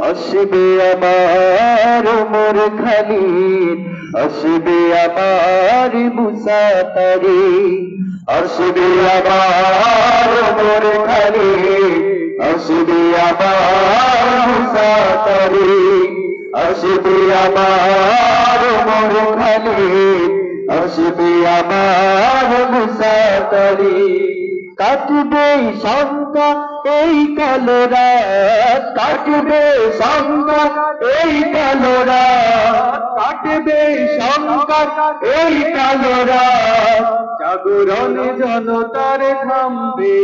আসবে আবার ওমর খালিদ, আসবে আবার মুসা তারিক, আসবে আবার ওমর খালিদ, আসবে আবার মুসা তারিক, আসবে আবার ওমর খালিদ, আসবে আবার মুসা তারিক। কাটবে শঙ্কা এই কালো রাত, কাটবে শঙ্কা এই কালো রাত, কাটবে শঙ্কা এই কালো রাত, জাগরণ জনতার থামবে।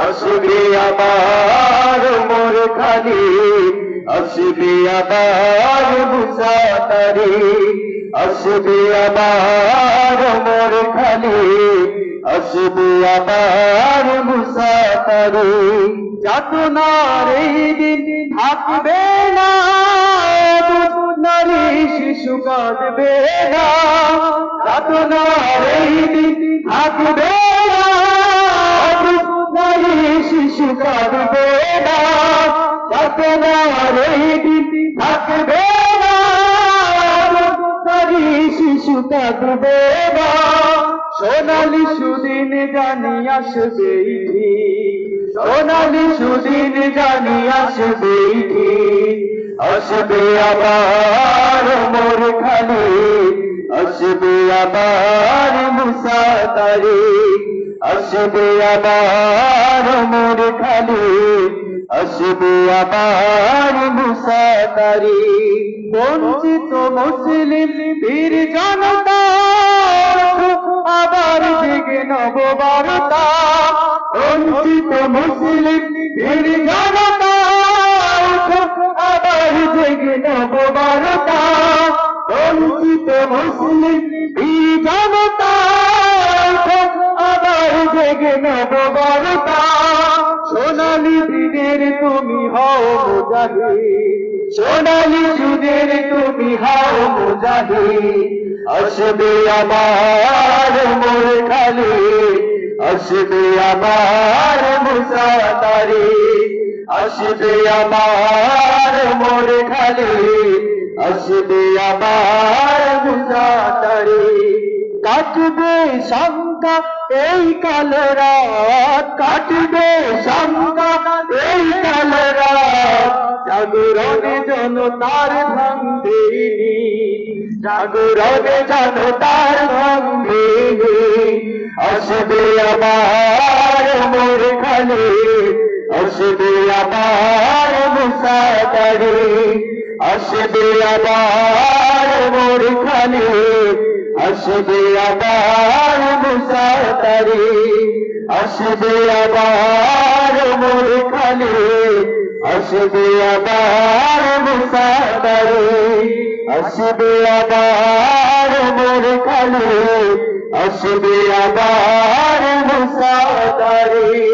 আসবে আবার ওমর খালিদ, আসবে আবার মুসা তারিক, আসবে আবার ওমর খালিদ, আসবে আবার মুসা তারিক। যাতনার এই দিন থাকবে না, নারী শিশু কাঁদবে না, যাতনার এই দিন থাকবে না, নারী শিশু কাঁদবে না, যাতনার এই দিন থাকবে না, নারী শিশু কাঁদবে না। সোনালি সুদিন জানি আসবে ঠিক, সোনালি সুদিন জানি আসবে ঠিক, আসবে আবার ওমর খালিদ, আসবে আবার মুসা তারিক, আসবে আবার ওমর খালিদ, আসবে আবার মুসা তারিক। বঞ্চিত মুসলিম বীর জনতা আবার জেগে নববার্তা, বঞ্চিত মুসলিম বীর জনতা আবার জেগে নববার্তা, বঞ্চিত মুসলিম বীর জনতা আবার জেগে নববার্তা। সোনালি দিনের তুমি হও মুজাহিদ, সোনালি যুগের তুমি হও মুজাহিদ, আসবে আবার ওমর খালিদ, আসবে আবার মুসা তারিক, আসবে আবার ওমর খালিদ, আসবে আবার মুসা তারিক। কাটবে শঙ্কা এই কালো রাত, কাটবে শঙ্কা এই কালো রাত, জাগরণে জনতার ভাঙবে, জাগরণে জনতার ভাঙবে। আসবে আবার ওমর খালিদ, আসবে আবার মুসা তারিক, আসবে আবার ওমর খালিদ, আসবে আবার মুসা তারিক, আসবে আবার ওমর খালিদ, আসবে আবার মুসা তারিক, আসবে আবার ওমর খালিদ, আসবে আবার মুসা তারিক।